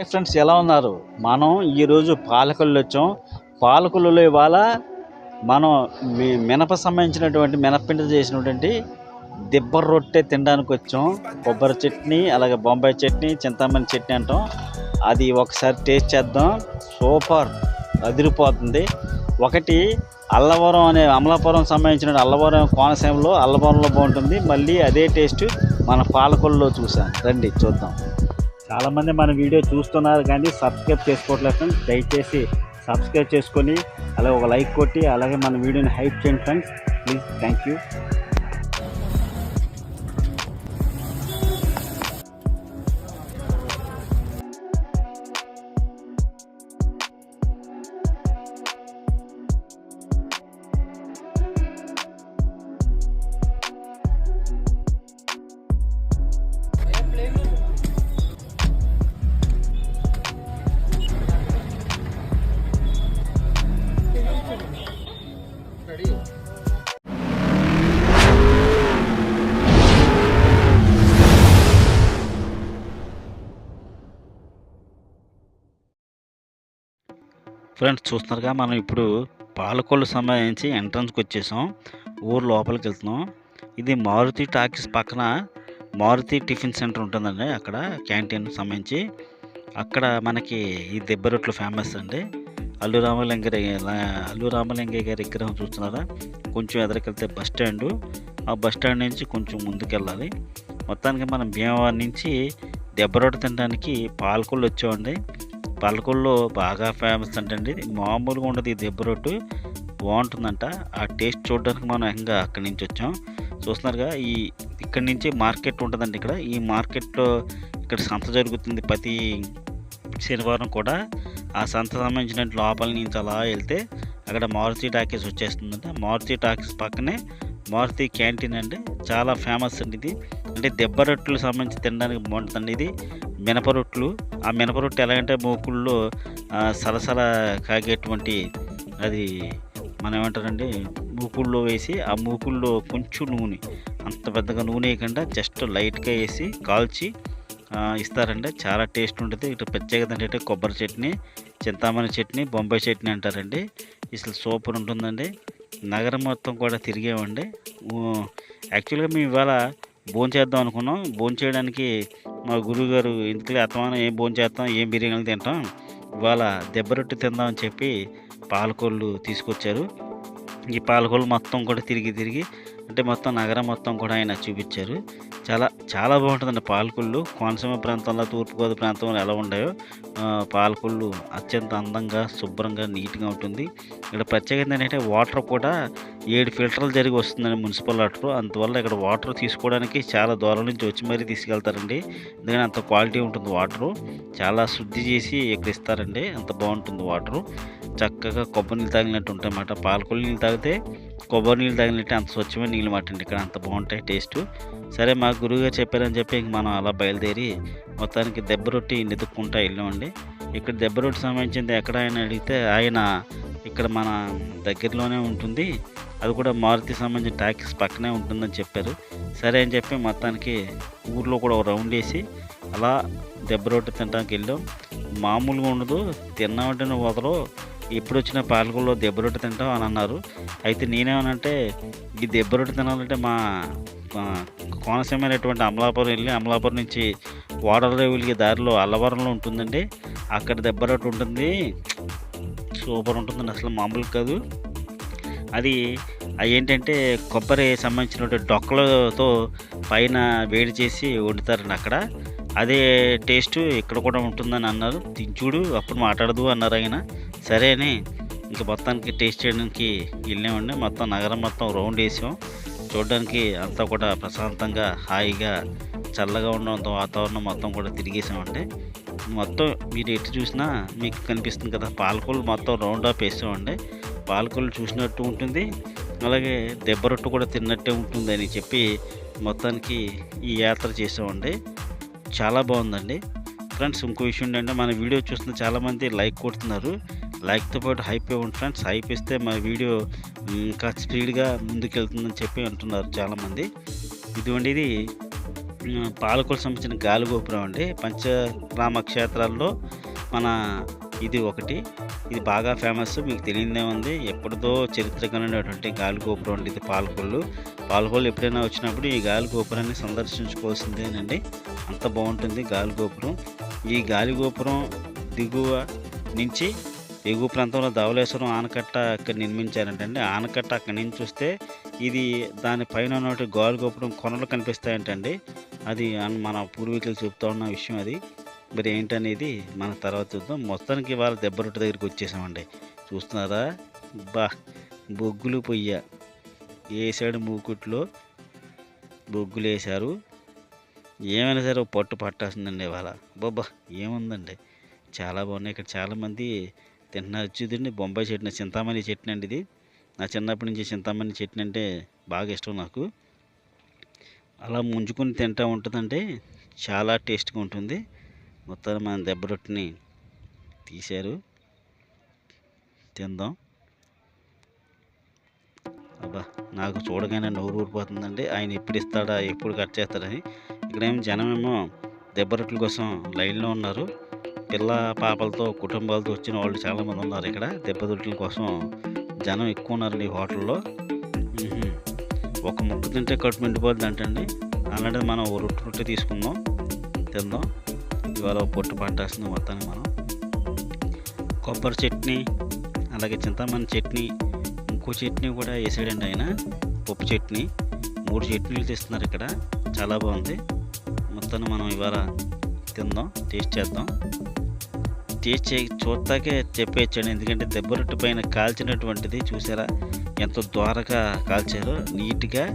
Hi friends, ఎలా ఉన్నారు? మనం ఈరోజు పాలకొల్లు వచ్చాం. పాలకొల్లులో ఇవాళ మనం మినప సంబంధించినటువంటి మినప్పిండి చేసినటువంటి దిబ్బ రొట్టె తినడానికి వచ్చాం. కొబ్బరి చట్నీ, అలాగే బొంబాయి చట్నీ, చింతామణి చట్నీ అంటాం. అది ఒకసారి టేస్ట్ చేద్దాం. సూపర్, అదిరిపోతుంది. ఒకటి అల్లవరం అనే అమలాపురం సంబంధించిన అల్లవరం కోనసీమలో అల్లవరంలో బాగుంటుంది. మళ్ళీ అదే టేస్ట్ మన పాలకొల్లులో చూసాం. రండి చూద్దాం. చాలామంది మన వీడియో చూస్తున్నారు కానీ సబ్స్క్రైబ్ చేసుకోవట్లేదు ఫ్రెండ్స్. దయచేసి సబ్స్క్రైబ్ చేసుకొని అలాగే ఒక లైక్ కొట్టి అలాగే మన వీడియోని హైప్ చేయండి friends. Please, thank you. Friends చూస్తున్నారుగా, మనం ఇప్పుడు పాలకొల్లు సంబంధించి ఎంట్రన్స్కి వచ్చేసాం. ఊరు లోపలికి వెళ్తున్నాం. ఇది మారుతి టాకీస్ పక్కన మారుతి టిఫిన్ సెంటర్ ఉంటుందండి. అక్కడ క్యాంటీన్ సంబంధించి అక్కడ మనకి ఈ దెబ్బ రొట్టెలు ఫేమస్ అండి. అల్లు రామలింగయ్య గారి విగ్రహం చూస్తున్నారా? కొంచెం ఎదురుకెళ్తే బస్ స్టాండు. ఆ బస్ స్టాండ్ నుంచి కొంచెం ముందుకెళ్ళాలి. మొత్తానికి మనం భీమవరం నుంచి దెబ్బ రొట్టె తినడానికి పాలకొల్లు వచ్చామండి. పాలకొల్లులో బాగా ఫేమస్ అంటండి. మామూలుగా ఉండదు ఈ దెబ్బ రొట్టు, బాగుంటుందంట. ఆ టేస్ట్ చూడడానికి మనం ఇంకా అక్కడి నుంచి వచ్చాం. చూస్తున్నారుగా, ఇక్కడి నుంచి మార్కెట్ ఉంటుందండి. ఈ మార్కెట్లో ఇక్కడ సంత జరుగుతుంది ప్రతి శనివారం కూడా. ఆ సంత సంబంధించిన లోపల నుంచి అలా వెళ్తే అక్కడ మారుతి టాకీస్ వచ్చేస్తుందంట. మారుతి టాకీస్ పక్కనే మారుతి క్యాంటీన్ అండి. చాలా ఫేమస్ అండి ఇది. అంటే దెబ్బ రొట్టెలు సంబంధించి తినడానికి బాగుంటుందండి. ఇది మినప రొట్టెలు. ఆ మినప రొట్టె ఎలాగంటే మూకుల్లో సలసల కాగేటువంటి, అది మనం ఏమంటారండి, మూకుల్లో వేసి ఆ మూకుల్లో కొంచెం నూనె, అంత పెద్దగా నూనె వేయకుండా జస్ట్ లైట్గా వేసి కాల్చి ఇస్తారండి. చాలా టేస్ట్ ఉంటుంది. ఇటు ప్రత్యేకత ఏంటంటే కొబ్బరి చట్నీ, చింతామణి చట్నీ, బొంబాయి చట్నీ అంటారండి. అసలు సూపర్ ఉంటుందండి. నగరం మొత్తం కూడా తిరిగామండి. యాక్చువల్గా మేము ఇవాళ భోంచేద్దాం అనుకున్నాం. భోంచేయడానికి మా గురువుగారు ఇంటికి అత్తమానం ఏం భోంచేస్తాం, ఏం బిర్యానీలు తింటాం, ఇవాళ దెబ్బ రొట్టె తిందామని చెప్పి పాలకొల్లు తీసుకొచ్చారు. ఈ పాలకొల్లు మొత్తం కూడా తిరిగి అంటే మొత్తం నగరం మొత్తం కూడా ఆయన చూపించారు. చాలా చాలా బాగుంటుందండి పాలకొల్లు. కోనసీమ ప్రాంతంలో, తూర్పుగోదావరి ప్రాంతంలో ఎలా ఉన్నాయో పాలకొల్లు అత్యంత అందంగా, శుభ్రంగా, నీట్గా ఉంటుంది. ఇక్కడ ప్రత్యేకత ఏంటంటే వాటర్ కూడా 7 ఫిల్టర్లు జరిగి వస్తుందండి, మున్సిపల్ వాటర్. అందువల్ల ఇక్కడ వాటర్ తీసుకోవడానికి చాలా దూరం నుంచి వచ్చి మరీ తీసుకెళ్తారండి. ఎందుకంటే అంత క్వాలిటీ ఉంటుంది వాటరు. చాలా శుద్ధి చేసి ఇక్కడ ఇస్తారండి. అంత బాగుంటుంది వాటరు. చక్కగా కొబ్బరి నీళ్ళు తాగినట్టు ఉంటాయి అన్నమాట. పాలకొల్లు నీళ్ళు తాగితే కొబ్బరి నీళ్ళు తాగినట్టే అంత స్వచ్ఛమైన నీళ్ళు మాట అండి. ఇక్కడ అంత బాగుంటాయి టేస్ట్. సరే, మా గురువుగారు చెప్పారని చెప్పి ఇంక మనం అలా బయలుదేరి మొత్తానికి దెబ్బ రొట్టి వెతుక్కుంటా వెళ్ళామండి. ఇక్కడ దెబ్బ రొట్టి సంబంధించింది ఎక్కడ ఆయన అడిగితే ఆయన ఇక్కడ మన దగ్గరలోనే ఉంటుంది, అది కూడా మారుతి సంబంధించిన టాకీస్ పక్కనే ఉంటుందని చెప్పారు. సరే అని చెప్పి మొత్తానికి ఊర్లో కూడా ఒక రౌండ్ వేసి అలా దెబ్బ రొట్టి తినడానికి వెళ్ళాం. మామూలుగా ఉండదు, తిన్నామంటే నువ్వు వదలవు, ఎప్పుడు వచ్చిన పాలకొల్లులో దెబ్బ రొట్టె తింటాం అని అన్నారు. అయితే నేనేమనంటే, ఈ దెబ్బ రొట్టె తినాలంటే మా కోనసీమ అనేటువంటి అమలాపురం వెళ్ళి, అమలాపురం నుంచి ఓడరేవులకి దారిలో అల్లవరంలో ఉంటుందండి. అక్కడ దెబ్బ రొట్టె ఉంటుంది. సూపర్ ఉంటుందండి, అసలు మామూలు కాదు. అది ఏంటంటే కొబ్బరి సంబంధించినటువంటి డొక్కలతో పైన వేడి చేసి వండుతారండి అక్కడ. అదే టేస్ట్ ఇక్కడ కూడా ఉంటుందని అన్నారు. చూడు అప్పుడు మాట్లాడదు అన్నారు ఆయన. సరే అని ఇంక మొత్తానికి టేస్ట్ చేయడానికి వెళ్ళామండి. మొత్తం నగరం మొత్తం రౌండ్ వేసాం. చూడడానికి అంతా కూడా ప్రశాంతంగా, హాయిగా, చల్లగా ఉన్నంత వాతావరణం మొత్తం కూడా తిరిగేసామండి. మొత్తం మీరు ఎటు చూసినా మీకు కనిపిస్తుంది కదా, పాలకొల్లు మొత్తం రౌండ్ అప్ వేసామండి. పాలకొల్లు చూసినట్టు ఉంటుంది, అలాగే దెబ్బ రొట్టె కూడా తిన్నట్టే ఉంటుంది అని చెప్పి మొత్తానికి ఈ యాత్ర చేసామండి. చాలా బాగుందండి ఫ్రెండ్స్. ఇంకో విషయం ఏంటంటే, మన వీడియో చూస్తున్న చాలామంది లైక్ కొడుతున్నారు. లైక్తో పాటు హైప్ ఇవ్వండి ఫ్రెండ్స్. హైప్ ఇస్తే మా వీడియో ఇంకా స్పీడ్గా ముందుకెళ్తుందని చెప్పి అంటున్నారు చాలామంది. ఇదిగోండి, ఇది పాలకొల్లు సంబంధించిన గాలిగోపురం అండి. పంచరామ క్షేత్రాల్లో మన ఇది ఒకటి. ఇది బాగా ఫేమస్. మీకు తెలియనిదేముంది. ఎప్పటిదో చరిత్ర కలిగినటువంటి గాలిగోపురం అండి ఇది పాలకొల్లు. పాలకొల్లు ఎప్పుడైనా వచ్చినప్పుడు ఈ గాలిగోపురాన్ని సందర్శించుకోవాల్సిందేనండి. అంత బాగుంటుంది గాలిగోపురం. ఈ గాలిగోపురం దిగువ నుంచి ఎగువ ప్రాంతంలో ధవళేశ్వరం ఆనకట్ట ఇక్కడ నిర్మించారంటండి. ఆనకట్ట అక్కడి నుంచి చూస్తే ఇది దాని పైన ఉన్నటువంటి గాలిగోపురం కొనలు కనిపిస్తాయంటండి. అది మన పూర్వీకులు చెప్తా ఉన్న విషయం అది. మరి ఏంటనేది మన తర్వాత చూద్దాం. మొత్తానికి ఇవాళ దెబ్బ రొట్టె దగ్గరికి వచ్చేసామండి. చూస్తున్నారా? బా బొగ్గులు పొయ్య వేసాడు, మూకుట్లో బొగ్గులు వేశారు. ఏమైనా సరే పట్టు పట్టాల్సిందండి ఇవాళ. బాబా ఏముందండి, చాలా బాగున్నాయి. ఇక్కడ చాలామంది తింటున్నారు. చూడండి, బొంబాయి చట్నీ, చింతామణి చట్నీ అండి ఇది. నా చిన్నప్పటి నుంచి చింతామణి చట్నీ అంటే బాగా ఇష్టం నాకు. అలా ముంచుకొని తింటూ ఉంటుందంటే చాలా టేస్ట్గా ఉంటుంది. మొత్తాన్ని మన దెబ్బ రొట్టెని తీశారు, తిందాం. అబ్బా నాకు చూడగానే నోరు ఊరిపోతుందండి. ఆయన ఎప్పుడు ఇస్తాడా, ఎప్పుడు కట్ చేస్తాడని. ఇక్కడేమో జనమేమో దెబ్బ రొట్టెల కోసం లైన్లో ఉన్నారు. పిల్ల పాపలతో కుటుంబాలతో వచ్చిన వాళ్ళు చాలామంది ఉన్నారు. ఇక్కడ దెబ్బ రొట్టెల కోసం జనం ఎక్కువ ఉన్నారండి ఈ హోటల్లో. ఒక ముక్క తింటే కడుపు నిండిపోద్ది అంటండి. అలాంటిది మనం ఓ రొట్టె తీసుకుందాం, తిందాం. ఇవాళ పొట్టు పట్టాల్సింది మొత్తాన్ని మనం. కొబ్బరి చట్నీ, అలాగే చింతామణి చట్నీ, ఇంకో చట్నీ కూడా వేసాడండి ఆయన, పప్పు చట్నీ. 3 చట్నీలు తెస్తున్నారు ఇక్కడ. చాలా బాగుంది. మొత్తాన్ని మనం ఇవాళ తిందాం, టేస్ట్ చేద్దాం. టేస్ట్ చూస్తాకే చెప్పేయచ్చండి. ఎందుకంటే దెబ్బ రొట్టె పైన కాల్చినటువంటిది చూసారా ఎంత ద్వారగా కాల్చారో, నీట్గా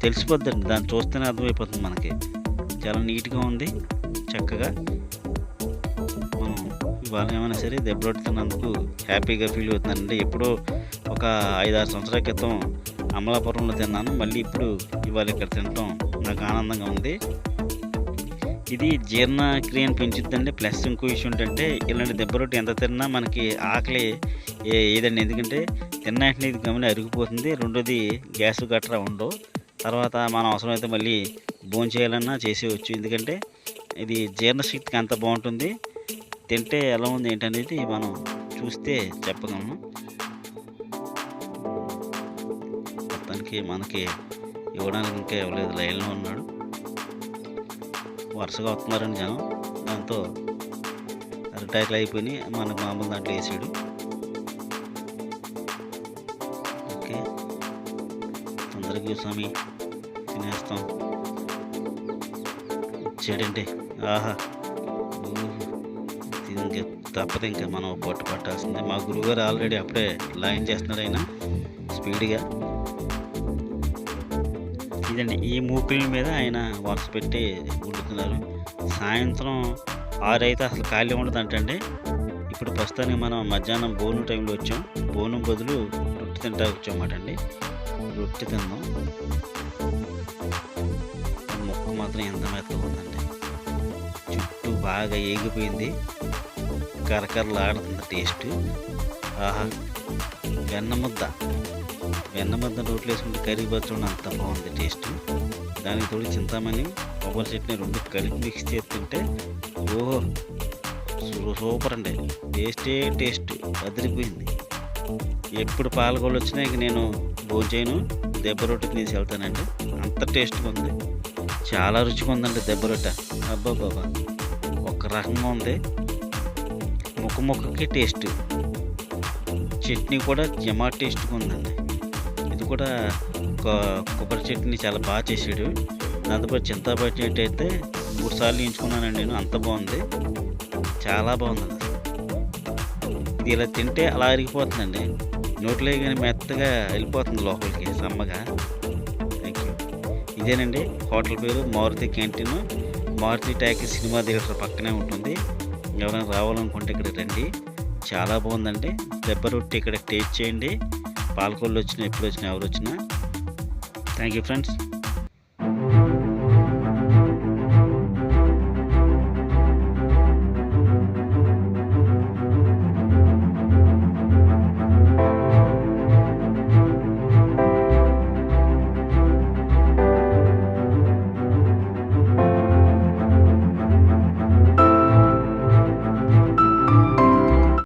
తెలిసిపోద్దండి. దాన్ని చూస్తేనే అర్థమైపోతుంది మనకి. చాలా నీట్గా ఉంది, చక్కగా. మనం ఇవాళ ఏమైనా సరే దెబ్బ రొట్టె తిన్నందుకు హ్యాపీగా ఫీల్ అవుతున్నానండి. ఎప్పుడో ఒక 5-6 సంవత్సరాల క్రితం అమలాపురంలో తిన్నాను. మళ్ళీ ఇప్పుడు ఇవాళ ఇక్కడ తినటం నాకు ఆనందంగా ఉంది. ఇది జీర్ణక్రియను పెంచుద్దండి. ప్లస్ ఇంకో విషయం ఏంటంటే, ఇలాంటి దెబ్బ రొట్టె ఎంత తిన్నా మనకి ఆకలి ఏదండి. ఎందుకంటే తిన్న వెంటనే ఇది గమని అరిగిపోతుంది. రెండోది గ్యాస్ గట్రా ఉండవు. తర్వాత మనం అవసరమైతే మళ్ళీ భోజనం చేయాలన్నా చేసేయచ్చు. ఎందుకంటే ఇది జీర్ణశక్తికి అంత బాగుంటుంది. తింటే ఎలా ఉంది ఏంటనేది మనం చూస్తే చెప్పగలను. మొత్తానికి మనకి ఇవ్వడానికి ఇంకా ఇవ్వలేదు, లైన్లో ఉన్నాడు. వరుసగా వస్తున్నారండి జనం. దాంతో అరటాకులు అయిపోయినాయి. మనకు మామూలు దాంట్లో వేసాడు. ఓకే, తొందరగా స్వామి తినేస్తాం. వచ్చాడంటే ఆహా, ఇంకా తప్పదు, ఇంకా మనం పొట్టు పట్టాల్సిందే. మా గురువుగారు ఆల్రెడీ అప్పుడే లైన్ చేస్తున్నారు ఆయన స్పీడ్గా. ఇదండి, ఈ మూపిల మీద ఆయన వరుస పెట్టి వండుతున్నారు. సాయంత్రం 6 అయితే అసలు ఖాళీ ఉండదు అంటండి. ఇప్పుడు ప్రస్తుతానికి మనం మధ్యాహ్నం భోజనం టైంలో వచ్చాం. భోజనం బదులు రొట్టె తింటా వచ్చామన్నమాట అండి. రొట్టె తిందాం. ముక్క మాత్రం ఎంత మెత్తగా ఉందండి. చుట్టూ బాగా ఏగిపోయింది, కరకరలాడుతుంది టేస్ట్. ఆహా, వెన్న ముద్ద రోట్లు వేసుకుంటే కర్రీ బచ్చడం అంత బాగుంది టేస్ట్. దానికి తోడు చింతామణి, కొబ్బరి చట్నీ 2 కలిపి మిక్స్ చేస్తుంటే ఓహో సూపర్ అండి. టేస్ట్ అదిరిపోయింది. ఎప్పుడు పాలకొల్లు వచ్చినా ఇంక నేను భోజనం చేయను, దెబ్బ రొట్టె తీసి వెళ్తానండి. అంత టేస్ట్గా ఉంది, చాలా రుచిగా ఉందండి దెబ్బ రొట్టె. అబ్బాబాబా, ఒక రకంగా ఉంది. ముక్కకి టేస్ట్. చట్నీ కూడా జమా టేస్ట్గా ఉందండి. ఇది కూడా కొబ్బరి చట్నీ చాలా బాగా చేసాడు. దాంతోపాటు చింతాపడి చట్నీ అయితే 3 సార్లు ఎంచుకున్నానండి నేను. అంత బాగుంది, చాలా బాగుంది. ఇది ఇలా తింటే అలా అరిగిపోతుందండి. నోట్లో కానీ మెత్తగా వెళ్ళిపోతుంది లోపలికి, సమ్మగా. Thank you. ఇదేనండి హోటల్ పేరు, Maruti canteen. Maruti talkies cinema theatre పక్కనే ఉంటుంది. ఎవరైనా రావాలనుకుంటే ఇక్కడ రండి, చాలా బాగుందండి. దెబ్బ రొట్టె ఇక్కడ టేస్ట్ చేయండి. పాలకొల్లు వచ్చినా, ఎప్పుడు వచ్చినా, ఎవరు వచ్చినా. Thank you friends.